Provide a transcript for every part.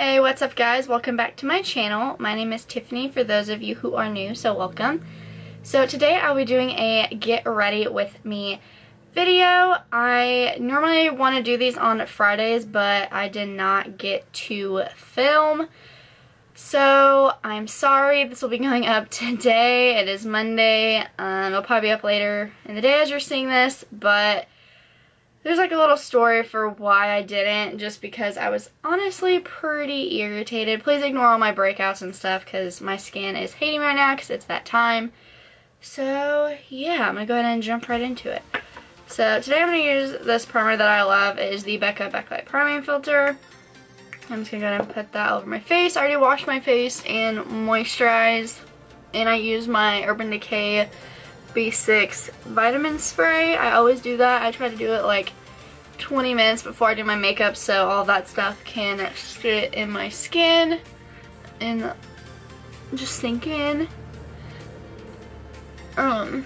Hey, what's up guys? Welcome back to my channel. My name is Tiffany for those of you who are new, so welcome. So today I'll be doing a get ready with me video. I normally want to do these on Fridays, but I did not get to film. So I'm sorry, this will be going up today. It is Monday. It'll probably be up later in the day as you're seeing this, but there's like a little story for why I didn't, just because I was honestly pretty irritated. Please ignore all my breakouts and stuff because my skin is hating right now because it's that time. So yeah, I'm going to go ahead and jump right into it. So today I'm going to use this primer that I love. It is the Becca Backlight Priming Filter. I'm just going to go ahead and put that over my face. I already washed my face and moisturized, and I use my Urban Decay B6 vitamin spray. I always do that. I try to do it like 20 minutes before I do my makeup so all that stuff can sit in my skin and just sink in. I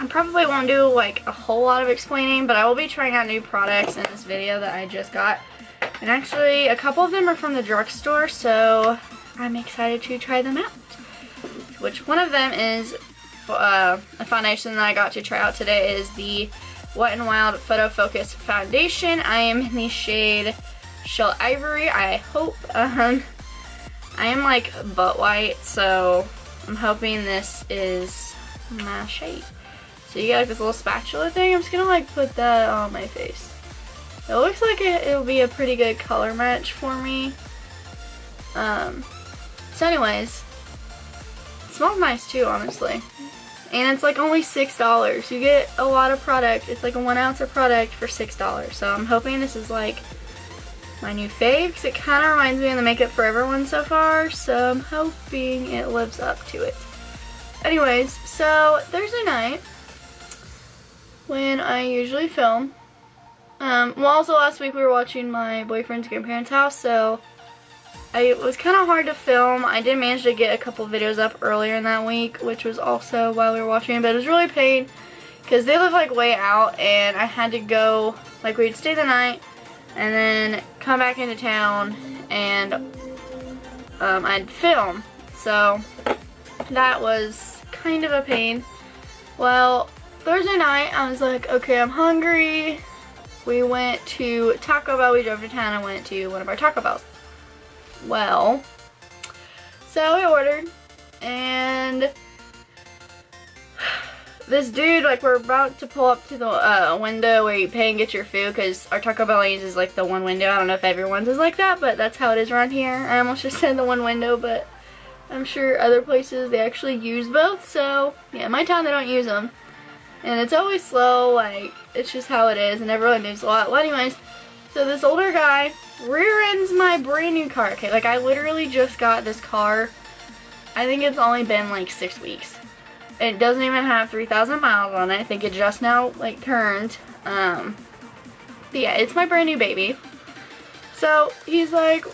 probably won't do like a whole lot of explaining, but I will be trying out new products in this video that I just got. And actually a couple of them are from the drugstore, so I'm excited to try them out. Which one of them is a foundation that I got to try out today is the Wet n Wild Photo Focus Foundation. I am in the shade Shell Ivory, I hope. I am like butt white, so I'm hoping this is my shade. So you get like this little spatula thing. I'm just gonna like put that on my face. It looks like it'll be a pretty good color match for me. So anyways, it smells nice too, honestly. And it's like only $6. You get a lot of product. It's like a 1 ounce of product for $6. So I'm hoping this is like my new fave because it kind of reminds me of the Makeup Forever one so far. So I'm hoping it lives up to it. Anyways, so Thursday night when I usually film, well, also last week we were watching my boyfriend's grandparents' house, so it was kind of hard to film. I did manage to get a couple videos up earlier in that week, which was also while we were watching, but it was really a pain because they live like way out and I had to go, like we'd stay the night and then come back into town and I'd film. So that was kind of a pain. Well, Thursday night I was like, okay, I'm hungry. We went to Taco Bell. We drove to town and went to one of our Taco Bells. Well, so we ordered, and this dude, like, we're about to pull up to the window where you pay and get your food, because our Taco Bell uses like the one window. I don't know if everyone's is like that, but that's how it is around here. I almost just said the one window, but I'm sure other places they actually use both. So yeah, in my town they don't use them, and it's always slow. Like, it's just how it is, and everyone moves a lot. Well, anyways, so this older guy rear ends my brand new car. Okay, like I literally just got this car. I think it's only been like 6 weeks. It doesn't even have 3,000 miles on it. I think it just now like turned. But yeah, it's my brand new baby. So he's like,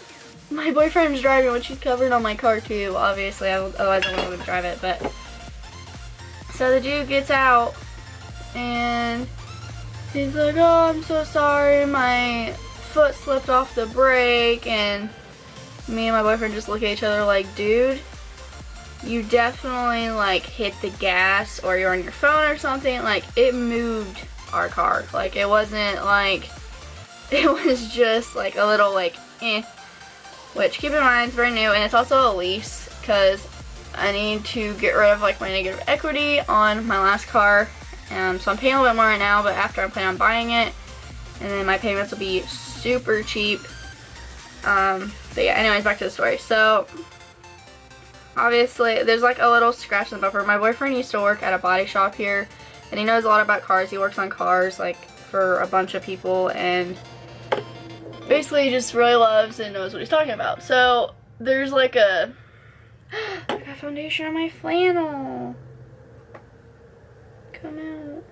my boyfriend's driving, which he's covered on my car too, obviously. Otherwise I wouldn't drive it. But so the dude gets out and he's like, oh, I'm so sorry, my foot slipped off the brake, and me and my boyfriend just look at each other like, dude, you definitely like hit the gas or you're on your phone or something. Like, it moved our car. Like, it wasn't like, it was just like a little like which, keep in mind, it's brand new and it's also a lease because I need to get rid of like my negative equity on my last car. So I'm paying a little bit more right now, but after I'm planning on buying it, and then my payments will be super cheap. But yeah, anyways, back to the story. So obviously there's like a little scratch in the bumper. My boyfriend used to work at a body shop here, and he knows a lot about cars. He works on cars like for a bunch of people, and basically he just really loves and knows what he's talking about. So there's like a I got foundation on my flannel. Come out.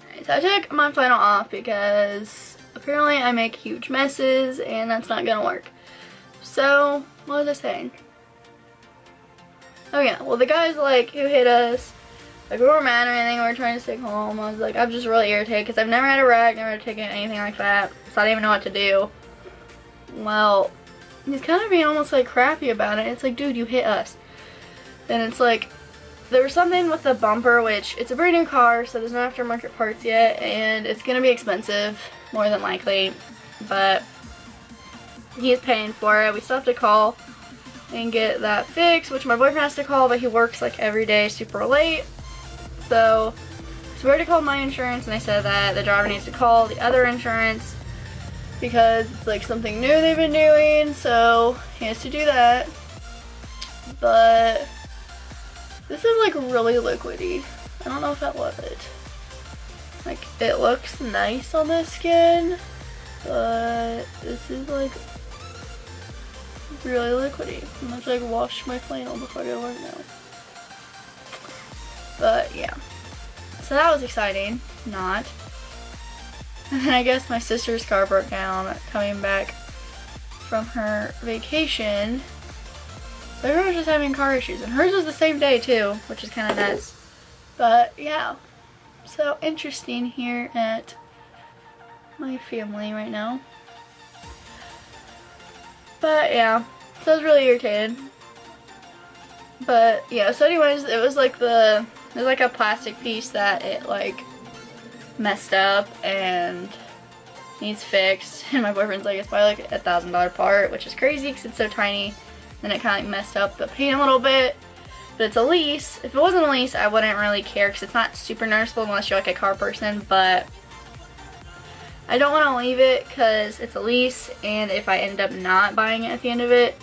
Alright, so I took my flannel off because apparently I make huge messes and that's not gonna work. So, what was I saying? Oh yeah, well the guys like who hit us Like, we weren't mad or anything, we were trying to stay calm. I was like, I'm just really irritated because I've never had a wreck, never had a ticket, anything like that. So I didn't even know what to do. Well, he's kind of being almost like crappy about it. It's like, dude, you hit us. And it's like, there was something with the bumper, which it's a brand new car, so there's no aftermarket parts yet, and it's gonna be expensive, more than likely, but he is paying for it. We still have to call and get that fixed, which my boyfriend has to call, but he works like every day super late. So we already called my insurance, and they said that the driver needs to call the other insurance because it's like something new they've been doing, so he has to do that. But this is like really liquidy. I don't know if I love it. Like, it looks nice on the skin, but this is like really liquidy. I'm gonna have to like wash my flannel before I go to work now. But yeah. So that was exciting. Not. And then I guess my sister's car broke down coming back from her vacation. So everyone's just having car issues, and hers was the same day too, which is kind of nuts. But yeah, so interesting here at my family right now. But yeah, so I was really irritated. But yeah, so anyways, it was like there's like a plastic piece that it like messed up and needs fixed. And my boyfriend's like, it's probably like $1,000 part, which is crazy because it's so tiny. Then it kind of like messed up the paint a little bit, but it's a lease. If it wasn't a lease, I wouldn't really care because it's not super noticeable unless you're like a car person, but I don't want to leave it because it's a lease, and if I end up not buying it at the end of it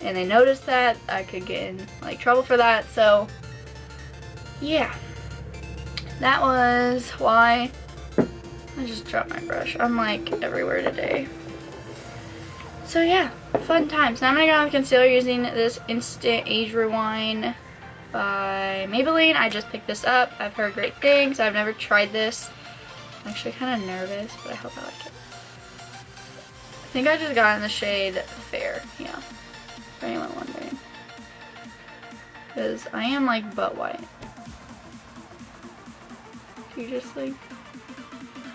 and they notice that, I could get in like trouble for that. So yeah, that was why I just dropped my brush. I'm like everywhere today. So yeah, fun times. Now I'm going to go on concealer using this Instant Age Rewind by Maybelline. I just picked this up. I've heard great things. I've never tried this. I'm actually kind of nervous, but I hope I like it. I think I just got in the shade Fair. Yeah, for anyone wondering. Because I am like butt white. You just like,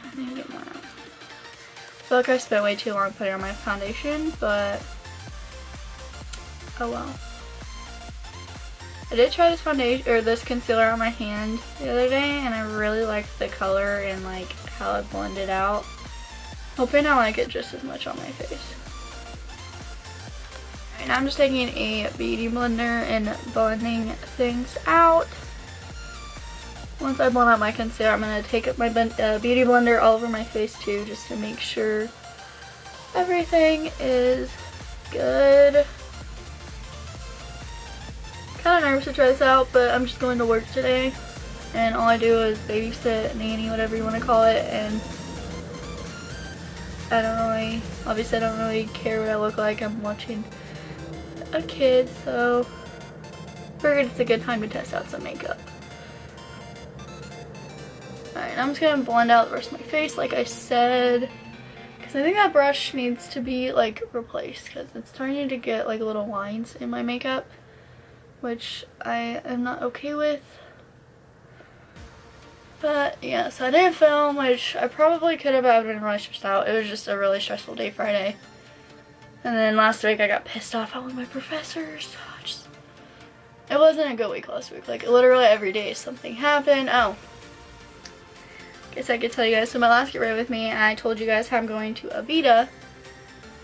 I need to get more out. I feel like I spent way too long putting on my foundation, but oh well. I did try this foundation or this concealer on my hand the other day, and I really liked the color and like how it blended out. Hoping I like it just as much on my face. Alright, now I'm just taking a beauty blender and blending things out. Once I blend out my concealer, I'm going to take up my beauty blender all over my face too, just to make sure everything is good. Kind of nervous to try this out, but I'm just going to work today, and all I do is babysit, nanny, whatever you want to call it, and obviously I don't really care what I look like. I'm watching a kid, so I figured it's a good time to test out some makeup. Alright, I'm just going to blend out the rest of my face like I said, because I think that brush needs to be like replaced because it's starting to get like little lines in my makeup, which I am not okay with. But yeah, so I didn't film, which I probably could have, but I've been really stressed out. It was just a really stressful day Friday. And then last week I got pissed off out with my professors. It wasn't a good week last week. Like literally every day something happened. Oh, guess I could tell you guys. So my last Get Ready With Me, I told you guys how I'm going to Avita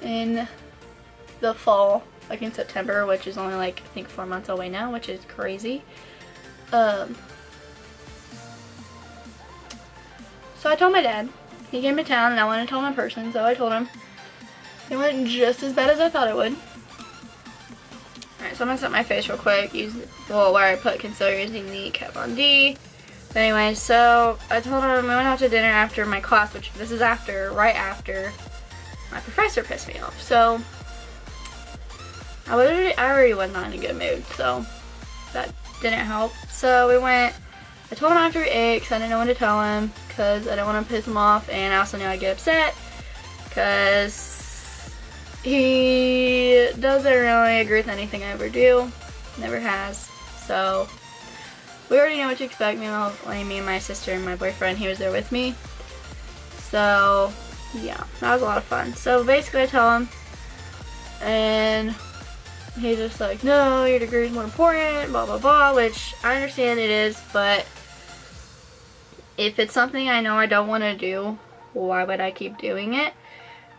in the fall, like in September, which is only like I think 4 months away now, which is crazy. So I told my dad. He came to town and I wanted to tell him in person, so I told him. It went just as bad as I thought it would. Alright, so I'm gonna set my face real quick. Where I put concealer using the Kat Von D. But anyway, so I told him we went out to dinner after my class, which this is right after my professor pissed me off. So I already was not in a good mood, so that didn't help. So we went. I told him after we ate because I didn't know when to tell him because I didn't want to piss him off, and I also knew I'd get upset because he doesn't really agree with anything I ever do. Never has. So we already know what to expect. Me and my sister and my boyfriend, he was there with me. So yeah, that was a lot of fun. So basically I tell him, and he's just like, no, your degree is more important, blah blah blah, which I understand it is, but if it's something I know I don't want to do, why would I keep doing it?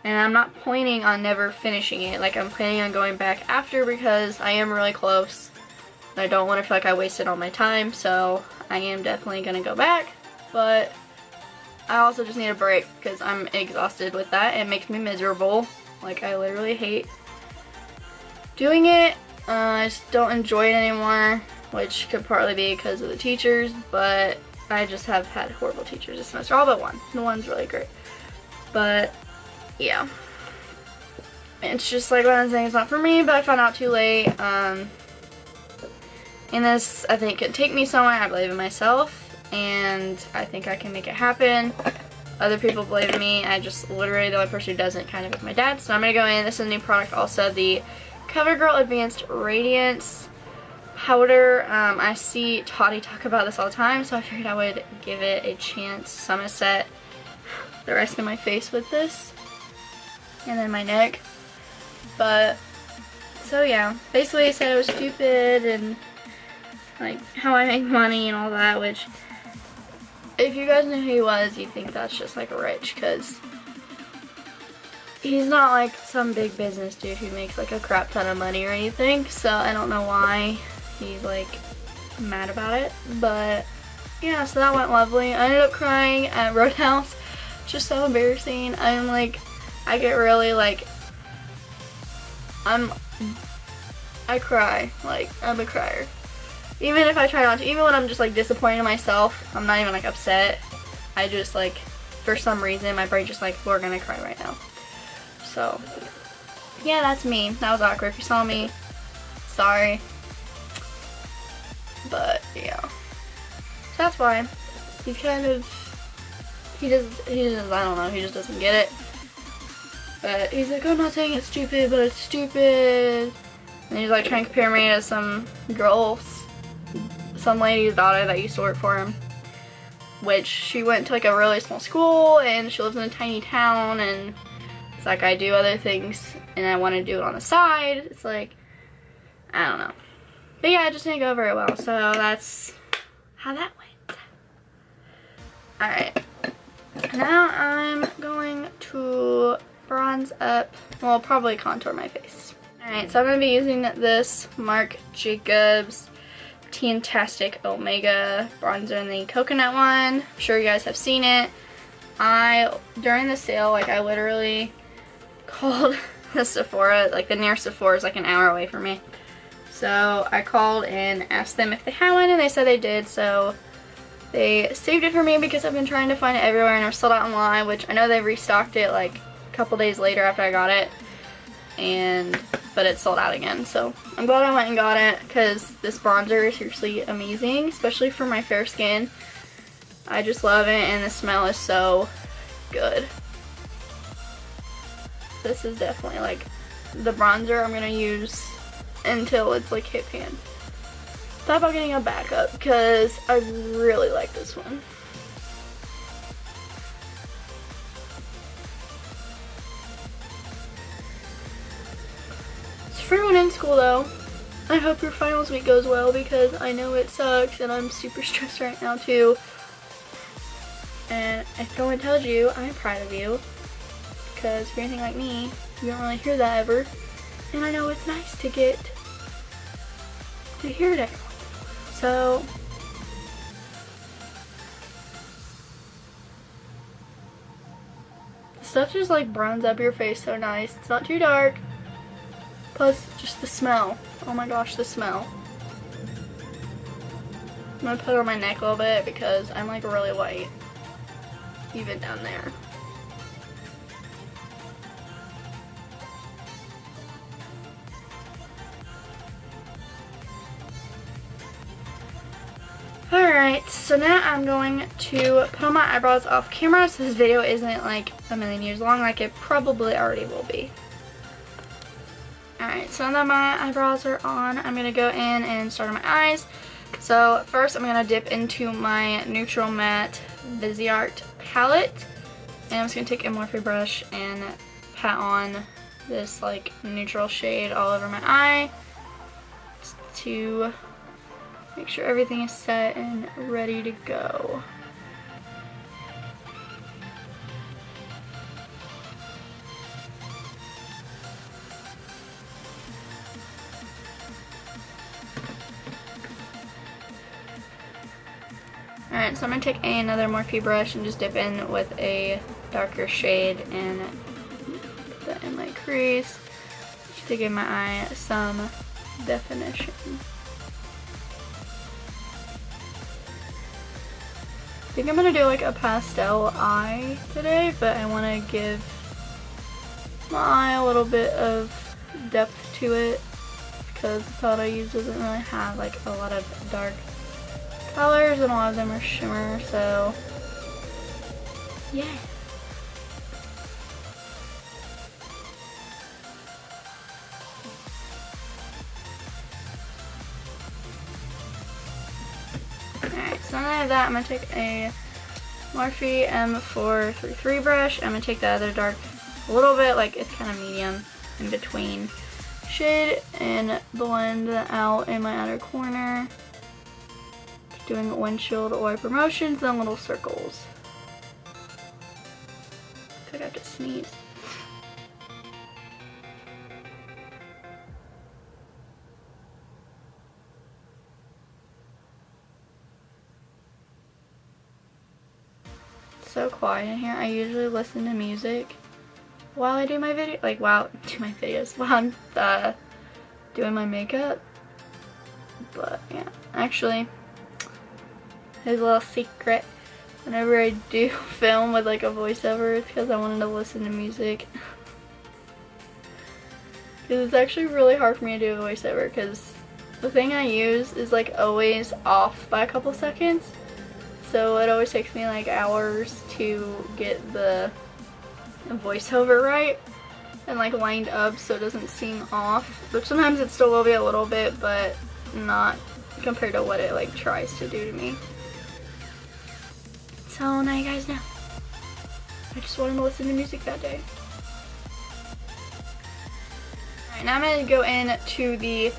And I'm not planning on never finishing it. Like, I'm planning on going back after because I am really close. I don't want to feel like I wasted all my time, so I am definitely going to go back. But I also just need a break because I'm exhausted with that. It makes me miserable. Like, I literally hate doing it. I just don't enjoy it anymore, which could partly be because of the teachers, but I just have had horrible teachers this semester, all but one. The one's really great. But yeah, it's just like what I'm saying, it's not for me, but I found out too late. And this, I think, could take me somewhere. I believe in myself, and I think I can make it happen. Other people believe in me. I just literally, the only person who doesn't kind of is my dad. So I'm gonna go in. This is a new product also, the CoverGirl Advanced Radiance powder. I see Toddy talk about this all the time, so I figured I would give it a chance. So I'm gonna set the rest of my face with this, and then my neck. But so yeah, basically he said I was stupid and like how I make money and all that, which if you guys knew who he was, you'd think that's just like rich, because he's not like some big business dude who makes like a crap ton of money or anything. So I don't know why he's like mad about it, but yeah, so that went lovely. I ended up crying at Roadhouse. Just so embarrassing. I'm like, I get really like, I cry. Like, I'm a crier. Even if I try not to, even when I'm just like disappointed in myself, I'm not even like upset. I just like, for some reason, my brain just like, we're gonna cry right now. So yeah, that's me. That was awkward. If you saw me, sorry. But yeah, so that's why he's kind of, he just, I don't know, he just doesn't get it. But he's like, I'm not saying it's stupid, but it's stupid. And he's like trying to compare me to some lady's daughter that used to work for him, which she went to like a really small school and she lives in a tiny town, and it's like, I do other things and I want to do it on the side. It's like, I don't know. But yeah, it just didn't go very well, so that's how that went. Alright, now I'm going to bronze up, well, probably contour my face. Alright, so I'm going to be using this Marc Jacobs Teantastic Omega bronzer in the coconut one. I'm sure you guys have seen it. During the sale, like, I literally called the Sephora, like the nearest Sephora is like an hour away from me. So I called and asked them if they had one, and they said they did, so they saved it for me because I've been trying to find it everywhere and it was sold out online, which I know they restocked it like a couple days later after I got it, but it's sold out again. So I'm glad I went and got it because this bronzer is seriously amazing, especially for my fair skin. I just love it, and the smell is so good. This is definitely like the bronzer I'm gonna use until it's like hit pan. Thought about getting a backup because I really like this one. So for everyone in school though, I hope your finals week goes well because I know it sucks and I'm super stressed right now too. And if no one tells you, I'm proud of you because if you're anything like me, you don't really hear that ever. And I know it's nice to get to hear it every once in a while. So stuff just like bronze up your face so nice. It's not too dark. Plus just the smell. Oh my gosh, the smell. I'm gonna put it on my neck a little bit because I'm like really white. Even down there. Alright, so now I'm going to put on my eyebrows off camera so this video isn't like a million years long like it probably already will be. Alright, so now that my eyebrows are on, I'm going to go in and start on my eyes. So first I'm going to dip into my neutral matte Viseart palette, and I'm just going to take a Morphe brush and pat on this like neutral shade all over my eye just to make sure everything is set and ready to go. Alright, so I'm going to take another Morphe brush and just dip in with a darker shade and put that in my crease just to give my eye some definition. I think I'm going to do like a pastel eye today, but I want to give my eye a little bit of depth to it because the palette I use doesn't really have like a lot of dark colors and a lot of them are shimmer, so yeah. Alright, so now I have that, I'm going to take a Morphe M433 brush. I'm going to take the other dark, a little bit, like it's kind of medium in between shade, and blend that out in my outer corner. Doing windshield wiper motions and little circles. I think I have to sneeze. It's so quiet in here. I usually listen to music while I do my video, like while I'm doing my makeup. But yeah, actually, here's a little secret. Whenever I do film with like a voiceover, it's because I wanted to listen to music. Because it's actually really hard for me to do a voiceover because the thing I use is like always off by a couple seconds. So it always takes me like hours to get the voiceover right and like lined up so it doesn't seem off. But sometimes it still will be a little bit, but not compared to what it like tries to do to me. So now you guys know. I just wanted to listen to music that day. Alright, now I'm going to go into the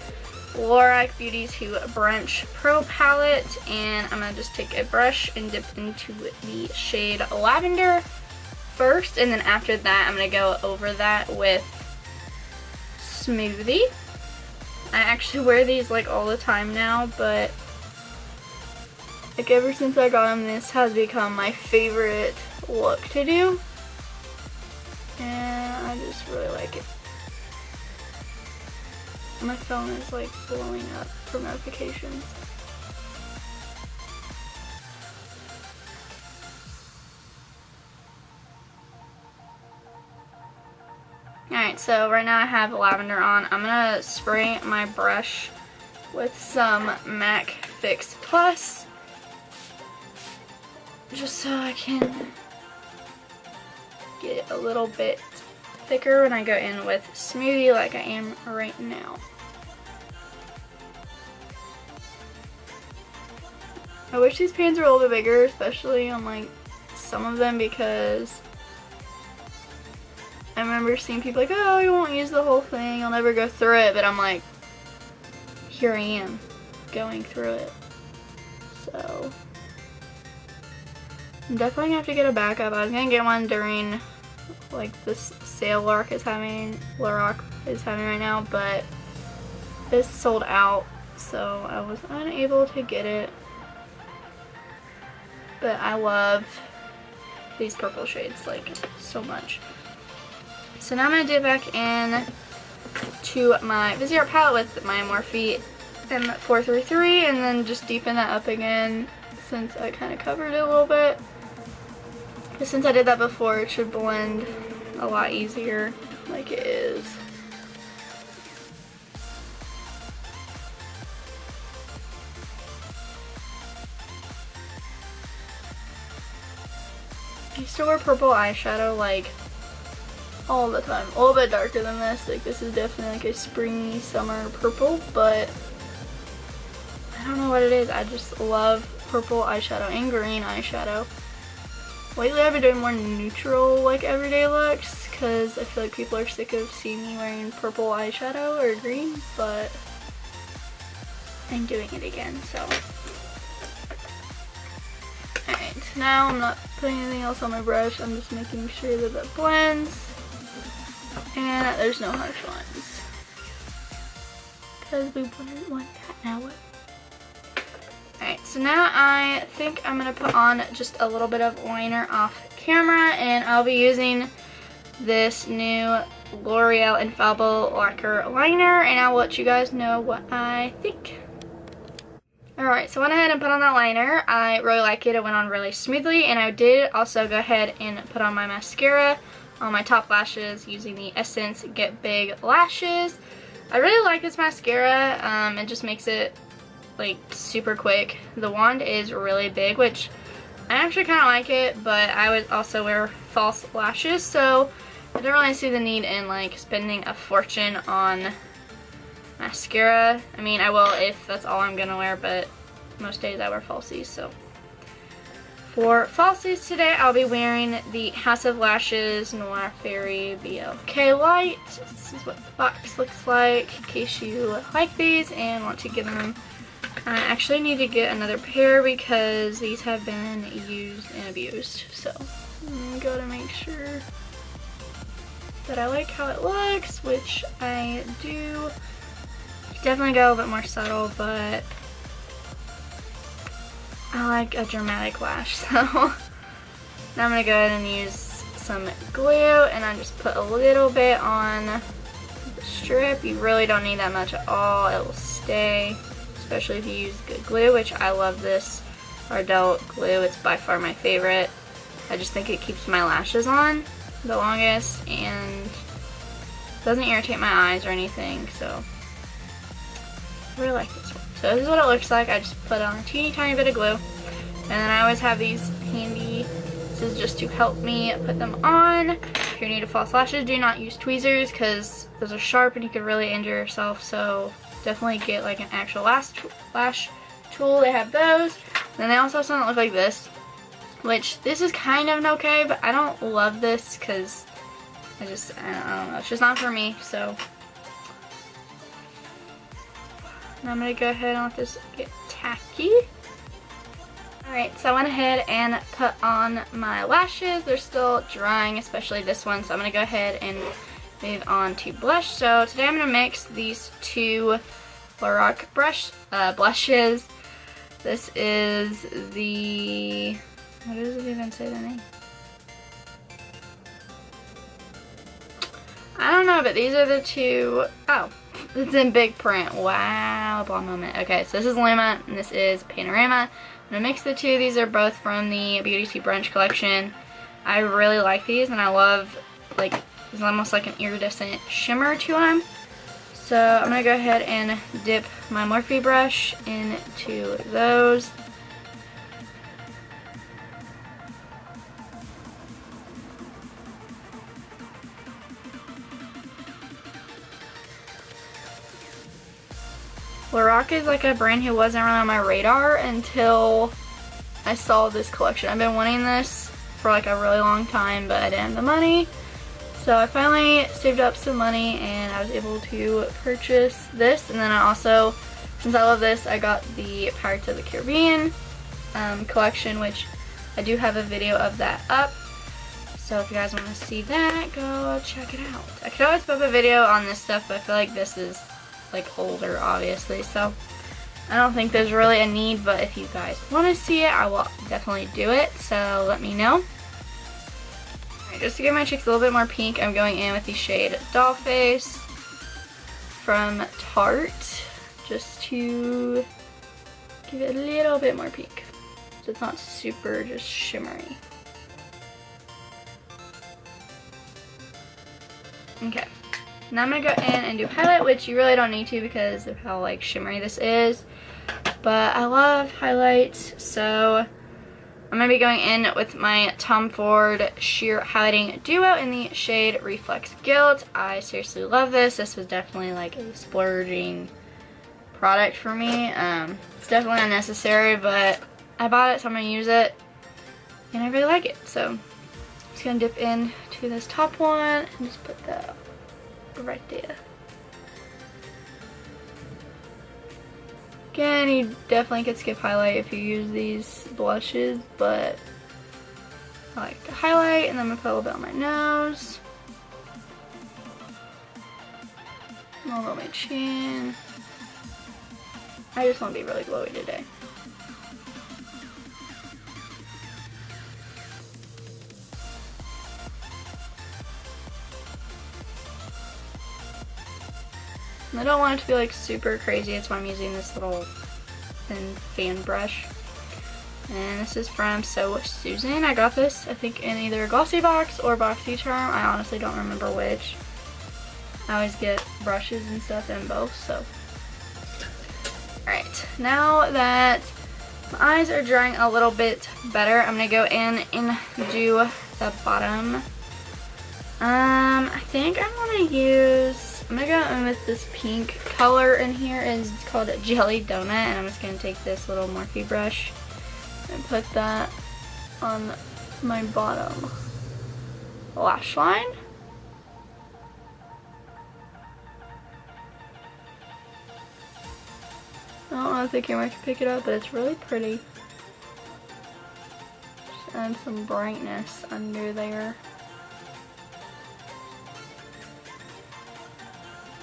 Lorac Beauty to Brunch Pro palette, and I'm going to just take a brush and dip into the shade Lavender first, and then after that I'm going to go over that with Smoothie. I actually wear these like all the time now, but like ever since I got them, this has become my favorite look to do, and I just really like it. My phone is like blowing up for notifications. Alright, so right now I have lavender on. I'm gonna spray my brush with some MAC Fix Plus, just so I can get it a little bit thicker when I go in with Smoothie like I am right now. I wish these pans were a little bit bigger, especially on like some of them, because I remember seeing people like, oh, you won't use the whole thing, I'll never go through it, but I'm like, here I am going through it. So I'm definitely gonna have to get a backup. I was gonna get one during like this sale Lorac is having right now, but it's sold out, so I was unable to get it. But I love these purple shades like so much. So now I'm gonna dip back in to my Viseart palette with my Morphe M433 and then just deepen that up again since I kind of covered it a little bit. But since I did that before, it should blend a lot easier like it is. I used to wear purple eyeshadow like all the time. A little bit darker than this. Like this is definitely like a springy summer purple, but I don't know what it is. I just love purple eyeshadow and green eyeshadow. Lately I've been doing more neutral, like, everyday looks because I feel like people are sick of seeing me wearing purple eyeshadow or green, but I'm doing it again, so. Alright, now I'm not putting anything else on my brush. I'm just making sure that that blends and that there's no harsh lines. Because we wouldn't want that now. Alright, so now I think I'm going to put on just a little bit of liner off camera, and I'll be using this new L'Oreal Infallible Lacquer Liner, and I'll let you guys know what I think. Alright, so I went ahead and put on that liner. I really like it. It went on really smoothly, and I did also go ahead and put on my mascara on my top lashes using the Essence Get Big Lashes. I really like this mascara. It just makes it like super quick. The wand is really big, which I actually kind of like it, but I would also wear false lashes, so I don't really see the need in like spending a fortune on mascara. I mean, I will if that's all I'm gonna wear, but most days I wear falsies. So for falsies today, I'll be wearing the House of Lashes Noir Fairy BLK Light. This is what the box looks like in case you like these and want to get them. I actually need to get another pair because these have been used and abused, so I'm gonna make sure that I like how it looks, which I do. Definitely go a little bit more subtle, but I like a dramatic lash, so now I'm gonna go ahead and use some glue, and I just put a little bit on the strip. You really don't need that much at all. It will stay, especially if you use good glue, which I love this Ardell glue. It's by far my favorite. I just think it keeps my lashes on the longest and doesn't irritate my eyes or anything, so I really like this one. So this is what it looks like. I just put on a teeny tiny bit of glue, and then I always have these handy. This is just to help me put them on. If you're new to false lashes, do not use tweezers because those are sharp and you could really injure yourself, so definitely get like an actual lash tool. They have those. And then they also have something that look like this, which this is kind of okay, but I don't love this because I don't know, it's just not for me. So now I'm gonna go ahead and let this get tacky. Alright, so I went ahead and put on my lashes. They're still drying, especially this one, so I'm gonna go ahead and move on to blush. So today I'm gonna mix these two Lorac blushes. This is the, what does it even say the name? I don't know, but these are the two, oh, it's in big print. Wow, blah moment. Okay, so this is Luma and this is Panorama. I'm gonna mix the two. These are both from the Beauty Tea Brunch collection. I really like these, and I love, like, there's almost like an iridescent shimmer to them. So I'm gonna go ahead and dip my Morphe brush into those. Lorac is like a brand who wasn't really on my radar until I saw this collection. I've been wanting this for like a really long time, but I didn't have the money. So I finally saved up some money and I was able to purchase this. And then I also, since I love this, I got the Pirates of the Caribbean collection, which I do have a video of that up. So if you guys want to see that, go check it out. I could always put up a video on this stuff, but I feel like this is like older, obviously, so I don't think there's really a need, but if you guys want to see it, I will definitely do it, so let me know. Alright, just to give my cheeks a little bit more pink, I'm going in with the shade Dollface from Tarte, just to give it a little bit more pink, so it's not super just shimmery. Okay. Now I'm going to go in and do highlight, which you really don't need to because of how like shimmery this is. But I love highlights, so I'm going to be going in with my Tom Ford Sheer Highlighting Duo in the shade Reflex Gilt. I seriously love this. This was definitely like a splurging product for me. It's definitely unnecessary, but I bought it, so I'm gonna use it, and I really like it. So I'm just gonna dip into this top one and just put that right there. Again, you definitely could skip highlight if you use these blushes, but I like to highlight, and then I'm gonna put a little bit on my nose, a little bit on my chin. I just want to be really glowy today. I don't want it to be like super crazy, that's why I'm using this little thin fan brush. And this is from So Susan. I got this, I think, in either Glossy Box or BoxyCharm. I honestly don't remember which. I always get brushes and stuff in both, so. Alright, now that my eyes are drying a little bit better, I'm going to go in and do the bottom. I think I'm going to go in with this pink color in here. It's called Jelly Donut, and I'm just going to take this little Morphe brush and put that on my bottom lash line. I don't know if the camera can pick it up, but it's really pretty. Just add some brightness under there.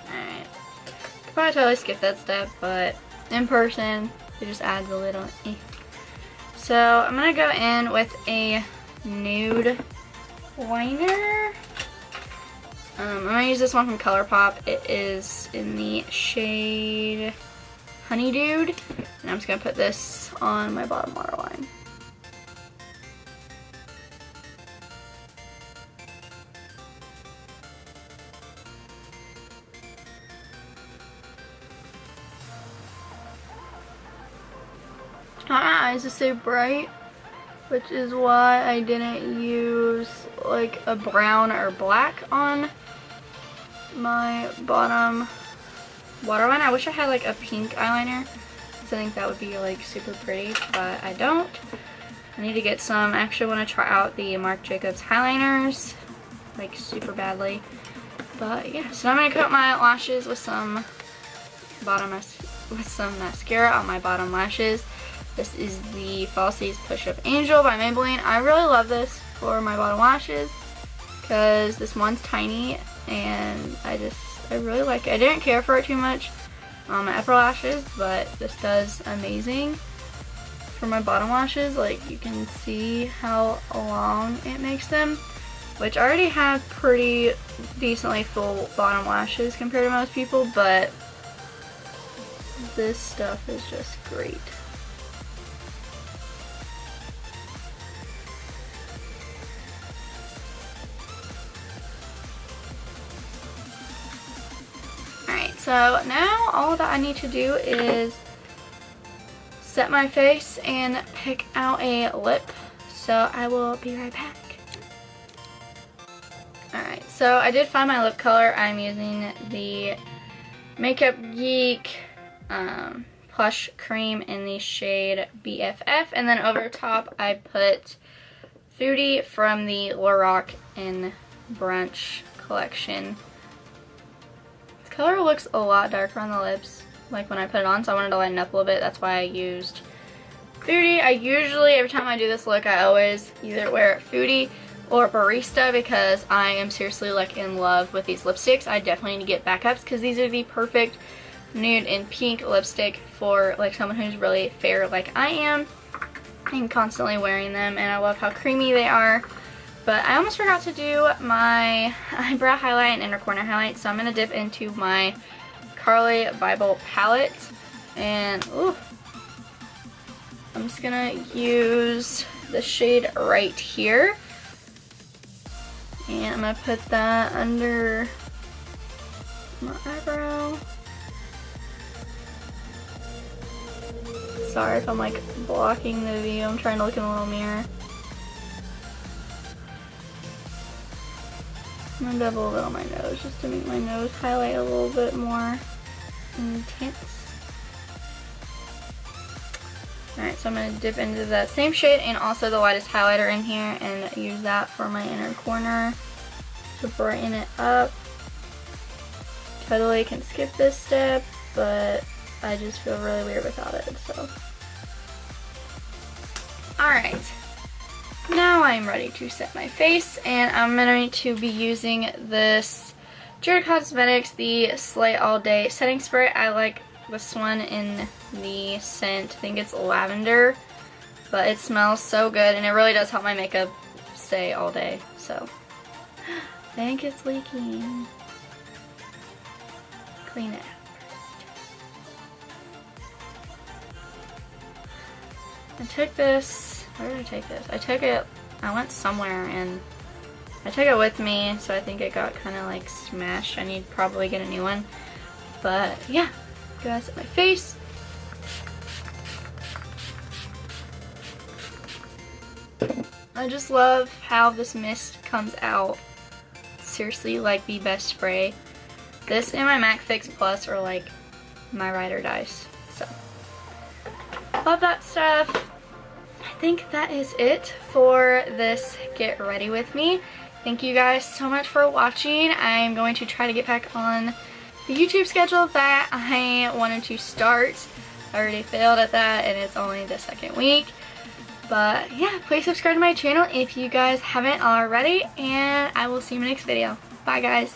Alright. Could probably totally skip that step, but in person, it just adds a little So I'm going to go in with a nude liner. I'm going to use this one from ColourPop. It is in the shade Honey Dude, and I'm just going to put this on my bottom waterline. My eyes are so bright, which is why I didn't use like a brown or black on my bottom waterline. I wish I had like a pink eyeliner, because I think that would be like super pretty, but I don't. I need to get some. I actually want to try out the Marc Jacobs highliners like super badly. But yeah, so I'm going to coat my lashes with some mascara on my bottom lashes. This is the Falsies Push Up Angel by Maybelline. I really love this for my bottom lashes because this one's tiny, and I really like it. I didn't care for it too much on my upper lashes, but this does amazing for my bottom lashes. Like, you can see how long it makes them, which I already have pretty decently full bottom lashes compared to most people, but this stuff is just great. So now all that I need to do is set my face and pick out a lip. So I will be right back. Alright, so I did find my lip color. I'm using the Makeup Geek Plush Cream in the shade BFF. And then over top I put Foodie from the Lorac in Brunch collection. Color looks a lot darker on the lips, like when I put it on, so I wanted to lighten up a little bit. That's why I used Foodie. I usually, every time I do this look, I always either wear Foodie or Barista, because I am seriously like in love with these lipsticks. I definitely need to get backups, because these are the perfect nude and pink lipstick for like someone who's really fair like I am. I'm constantly wearing them, and I love how creamy they are. But I almost forgot to do my eyebrow highlight and inner corner highlight, so I'm going to dip into my Carly Bible palette, and ooh, I'm just going to use the shade right here, and I'm going to put that under my eyebrow. Sorry if I'm like blocking the view, I'm trying to look in the little mirror. I'm going to dab a little bit on my nose just to make my nose highlight a little bit more intense. Alright, so I'm going to dip into that same shade and also the lightest highlighter in here and use that for my inner corner to brighten it up. Totally can skip this step, but I just feel really weird without it, so. Alright, now I'm ready to set my face, and I'm going to be using this Schutte Cosmetics, the Slay All Day setting spray. I like this one in the scent, I think it's lavender, but it smells so good, and it really does help my makeup stay all day, so. I think it's leaking. Clean it up first. I took this, where did I take this? I went somewhere and I took it with me, so I think it got kind of like smashed. I need to probably get a new one. But yeah, go ahead and set my face. I just love how this mist comes out. Seriously, like the best spray. This and my MAC Fix Plus are like my ride or dies. So, love that stuff. I think that is it for this Get Ready With Me. Thank you guys so much for watching. I'm going to try to get back on the YouTube schedule that I wanted to start. I already failed at that and it's only the second week. But yeah, please subscribe to my channel if you guys haven't already, and I will see you in my next video. Bye guys.